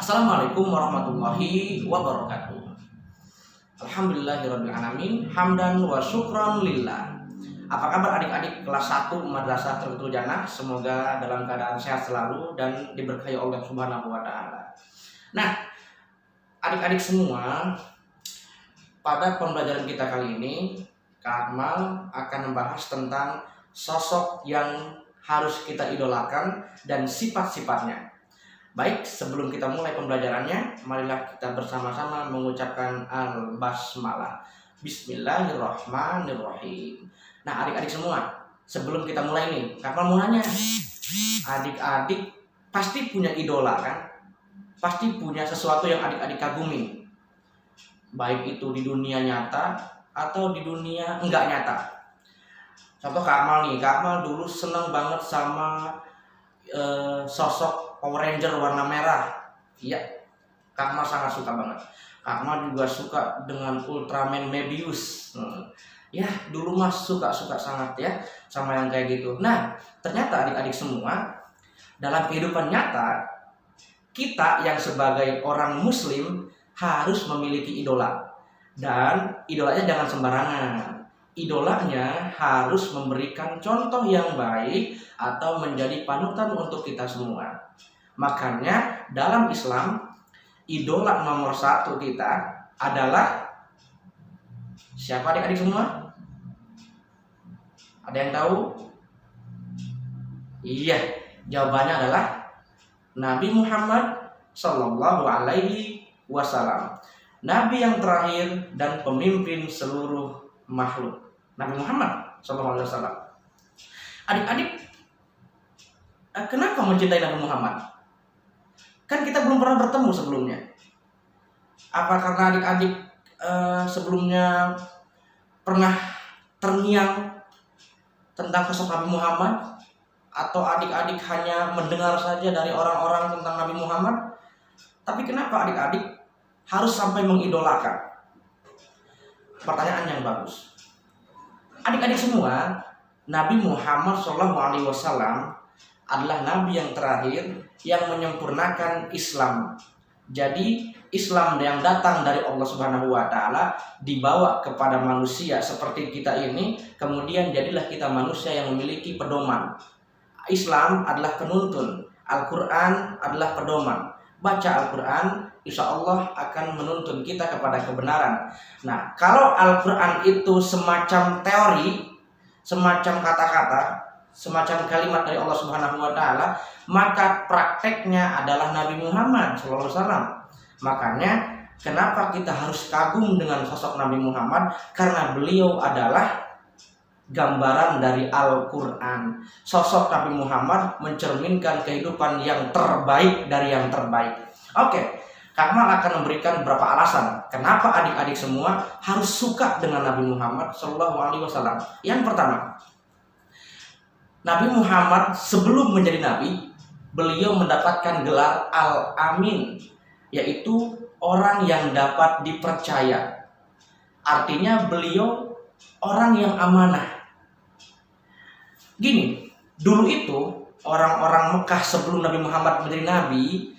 Assalamualaikum warahmatullahi wabarakatuh. Alhamdulillahirabbil alamin, hamdan wa syukran lillah. Apa kabar adik-adik kelas 1 Madrasah Tarbiyatul Jannah? Semoga dalam keadaan sehat selalu dan diberkahi Allah Subhanahu wa taala. Nah, adik-adik semua, pada pembelajaran kita kali ini Kak Akmal akan membahas tentang sosok yang harus kita idolakan dan sifat-sifatnya. Baik, sebelum kita mulai pembelajarannya, marilah kita bersama-sama mengucapkan al-basmalah. Bismillahirrahmanirrahim. Nah, adik-adik semua, sebelum kita mulai nih, Kakak mau nanya, adik-adik pasti punya idola kan? Pasti punya sesuatu yang adik-adik kagumi. Baik itu di dunia nyata atau di dunia enggak nyata. Contoh Kak Akmal nih, Kak Akmal dulu seneng banget sama sosok Power Ranger warna merah. Iya, Kak Akmal sangat suka banget. Kak Akmal juga suka dengan Ultraman Mebius. Ya, dulu mas suka sangat ya sama yang kayak gitu. Nah, ternyata adik-adik semua, dalam kehidupan nyata, kita yang sebagai orang muslim harus memiliki idola. Dan idolanya jangan sembarangan. Idolanya harus memberikan contoh yang baik atau menjadi panutan untuk kita semua. Makanya dalam Islam, idola nomor 1 kita adalah siapa adik-adik semua? Ada yang tahu? Iya, jawabannya adalah Nabi Muhammad Sallallahu Alaihi Wasallam. Nabi yang terakhir dan pemimpin seluruh makhluk. Nabi Muhammad Sallallahu Alaihi Wasallam. Adik-adik, kenapa mencintai Nabi Muhammad? Kan kita belum pernah bertemu sebelumnya. Apa karena adik-adik sebelumnya pernah terngiang tentang sosok Nabi Muhammad? Atau adik-adik hanya mendengar saja dari orang-orang tentang Nabi Muhammad? Tapi kenapa adik-adik harus sampai mengidolakan? Pertanyaan yang bagus. Adik-adik semua, Nabi Muhammad SAW adalah Nabi yang terakhir yang menyempurnakan Islam. Jadi Islam yang datang dari Allah Subhanahu wa taala dibawa kepada manusia seperti kita ini, kemudian jadilah kita manusia yang memiliki pedoman. Islam adalah penuntun, Al-Qur'an adalah pedoman. Baca Al-Qur'an, insya Allah akan menuntun kita kepada kebenaran. Nah, kalau Al-Qur'an itu semacam teori, semacam kata-kata, semacam kalimat dari Allah Subhanahu wa taala, maka prakteknya adalah Nabi Muhammad SAW. Makanya kenapa kita harus kagum dengan sosok Nabi Muhammad? Karena beliau adalah gambaran dari Al-Qur'an. Sosok Nabi Muhammad mencerminkan kehidupan yang terbaik dari yang terbaik. Oke, Kak Akmal akan memberikan beberapa alasan kenapa adik-adik semua harus suka dengan Nabi Muhammad SAW. Yang pertama, Nabi Muhammad sebelum menjadi nabi, beliau mendapatkan gelar Al-Amin, yaitu orang yang dapat dipercaya. Artinya beliau orang yang amanah. Gini, dulu itu orang-orang Mekah sebelum Nabi Muhammad menjadi nabi,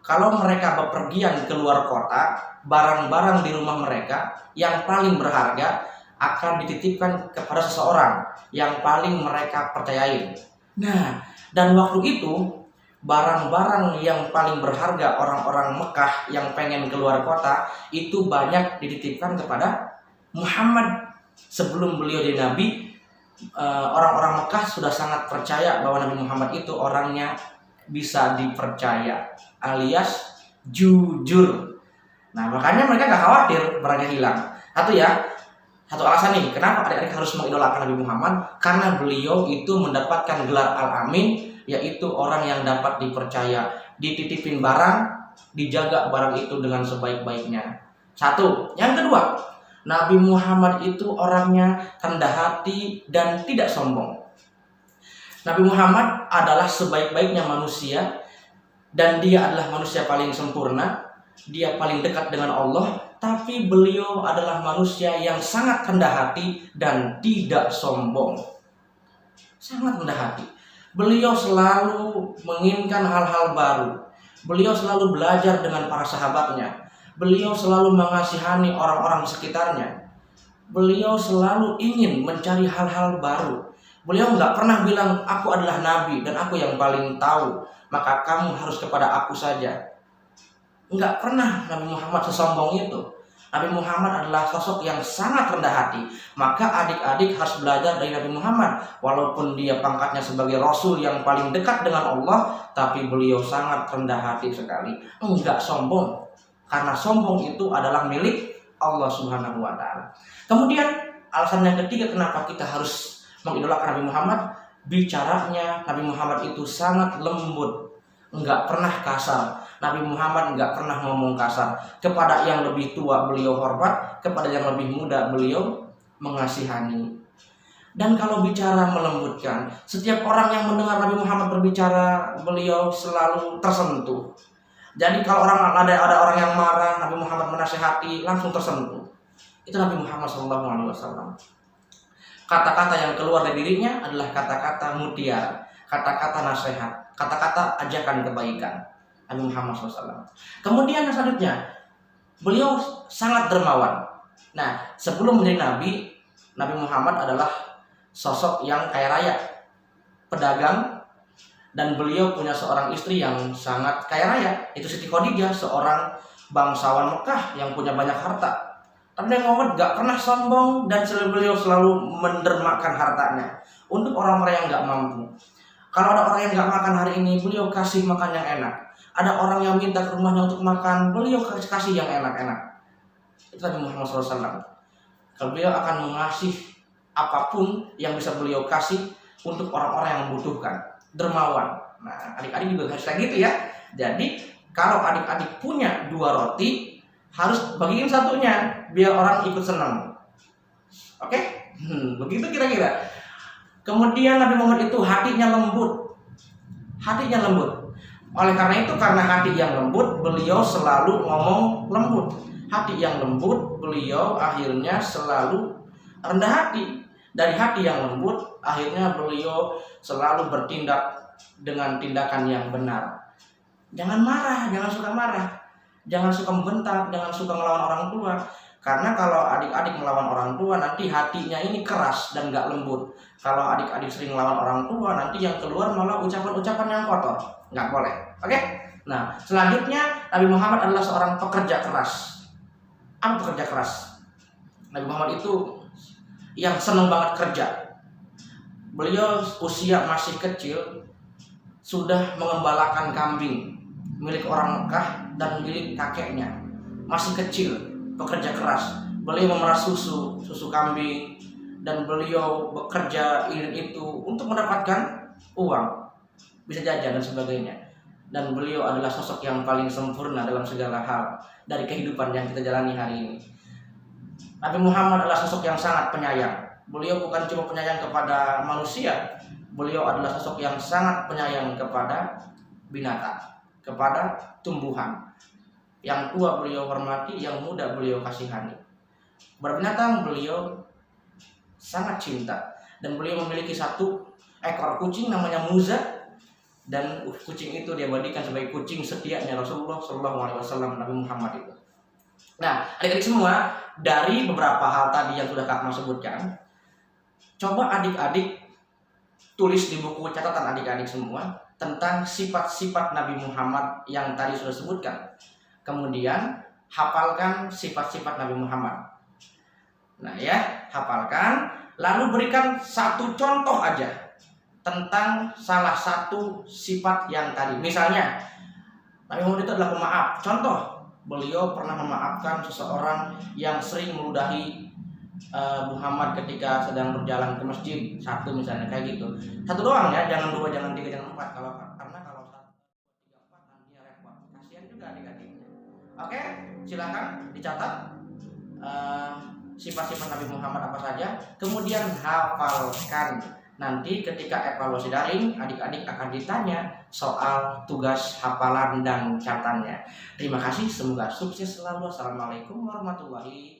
kalau mereka bepergian ke luar kota, barang-barang di rumah mereka yang paling berharga akan dititipkan kepada seseorang yang paling mereka percayai. Nah, dan waktu itu barang-barang yang paling berharga orang-orang Mekah yang pengen keluar kota itu banyak dititipkan kepada Muhammad. Sebelum beliau jadi nabi, orang-orang Mekah sudah sangat percaya bahwa Nabi Muhammad itu orangnya bisa dipercaya, alias jujur. Nah, makanya mereka gak khawatir barangnya hilang. Satu alasan nih, kenapa adik-adik harus mengidolakan Nabi Muhammad? Karena beliau itu mendapatkan gelar Al-Amin, yaitu orang yang dapat dipercaya. Dititipin barang, dijaga barang itu dengan sebaik-baiknya. Satu. Yang kedua, Nabi Muhammad itu orangnya rendah hati dan tidak sombong. Nabi Muhammad adalah sebaik-baiknya manusia, dan dia adalah manusia paling sempurna. Dia paling dekat dengan Allah, tapi beliau adalah manusia yang sangat rendah hati dan tidak sombong. Sangat rendah hati. Beliau selalu menginginkan hal-hal baru. Beliau selalu belajar dengan para sahabatnya. Beliau selalu mengasihani orang-orang di sekitarnya. Beliau selalu ingin mencari hal-hal baru. Beliau nggak pernah bilang, aku adalah nabi dan aku yang paling tahu, maka kamu harus kepada aku saja. Nggak pernah Nabi Muhammad sesombong itu. Nabi Muhammad adalah sosok yang sangat rendah hati. Maka adik-adik harus belajar dari Nabi Muhammad. Walaupun dia pangkatnya sebagai Rasul yang paling dekat dengan Allah, tapi beliau sangat rendah hati sekali. Enggak sombong. Karena sombong itu adalah milik Allah Subhanahu wa Ta'ala. Kemudian alasan yang ketiga kenapa kita harus mengidolakan Nabi Muhammad, bicaranya Nabi Muhammad itu sangat lembut, enggak pernah kasar. Nabi Muhammad enggak pernah ngomong kasar. Kepada yang lebih tua beliau hormat, kepada yang lebih muda beliau mengasihani. Dan kalau bicara melembutkan, setiap orang yang mendengar Nabi Muhammad berbicara, beliau selalu tersentuh. Jadi kalau ada orang yang marah, Nabi Muhammad menasihati, langsung tersentuh. Itu Nabi Muhammad SAW. Kata-kata yang keluar dari dirinya adalah kata-kata mutiara, kata-kata nasihat, kata-kata ajakan kebaikan. Nabi Muhammad SAW. Kemudian selanjutnya, beliau sangat dermawan. Nah, sebelum menjadi nabi, Nabi Muhammad adalah sosok yang kaya raya, pedagang. Dan beliau punya seorang istri yang sangat kaya raya, itu Siti Khadijah, seorang bangsawan Mekah yang punya banyak harta. Tapi Nabi Muhammad gak pernah sombong dan beliau selalu mendermakan hartanya untuk orang-orang yang gak mampu. Kalau ada orang yang gak makan hari ini, beliau kasih makan yang enak. Ada orang yang minta ke rumahnya untuk makan, beliau kasih yang enak-enak. Itu Nabi Muhammad SAW. Kalau beliau akan mengasih apapun yang bisa beliau kasih untuk orang-orang yang membutuhkan. Dermawan. Nah, adik-adik juga harus kayak gitu ya. Jadi kalau adik-adik punya 2 roti, harus bagiin satunya biar orang ikut senang. Oke? Begitu kira-kira. Kemudian Nabi Muhammad itu hatinya lembut. Hatinya lembut. Oleh karena itu, karena hati yang lembut, beliau selalu ngomong lembut. Hati yang lembut, beliau akhirnya selalu rendah hati. Dari hati yang lembut, akhirnya beliau selalu bertindak dengan tindakan yang benar. Jangan marah, jangan suka marah. Jangan suka membentak, jangan suka melawan orang tua. Karena kalau adik-adik melawan orang tua, nanti hatinya ini keras dan gak lembut. Kalau adik-adik sering melawan orang tua, nanti yang keluar malah ucapan-ucapan yang kotor. Gak boleh. Oke? Nah, selanjutnya Nabi Muhammad adalah seorang pekerja keras. Apa pekerja keras? Nabi Muhammad itu yang senang banget kerja. Beliau usia masih kecil sudah mengembalakan kambing milik orang Mekah dan milik kakeknya. Masih kecil, pekerja keras. Beliau memerah susu kambing, dan beliau bekerja itu untuk mendapatkan uang, bisa jajan dan sebagainya. Dan beliau adalah sosok yang paling sempurna dalam segala hal dari kehidupan yang kita jalani hari ini. Nabi Muhammad adalah sosok yang sangat penyayang. Beliau bukan cuma penyayang kepada manusia, beliau adalah sosok yang sangat penyayang kepada binatang, kepada tumbuhan. Yang tua beliau hormati, yang muda beliau kasihani. Berbinatang beliau sangat cinta, dan beliau memiliki 1 ekor kucing namanya Muza, dan kucing itu dia badikan sebagai kucing setianya Rasulullah SAW, Nabi Muhammad itu. Nah, adik-adik semua, dari beberapa hal tadi yang sudah Kak Akmal sebutkan, coba adik-adik tulis di buku catatan adik-adik semua tentang sifat-sifat Nabi Muhammad yang tadi sudah sebutkan. Kemudian hafalkan sifat-sifat Nabi Muhammad. Nah ya, hafalkan, lalu berikan 1 contoh aja tentang salah satu sifat yang tadi. Misalnya, Nabi Muhammad itu adalah pemaaf. Contoh, beliau pernah memaafkan seseorang yang sering meludahi Muhammad ketika sedang berjalan ke masjid. 1 misalnya, kayak gitu. 1 doang ya, jangan 2, jangan 3, jangan 4. Karena kalau 1, 2, 3, 4 nanti repot. Kasihan juga adik-adiknya. Oke, silakan dicatat sifat-sifat Nabi Muhammad apa saja. Kemudian hafalkan. Nanti ketika evaluasi daring, adik-adik akan ditanya soal tugas hafalan dan catatannya. Terima kasih, semoga sukses selalu. Assalamualaikum warahmatullahi wabarakatuh.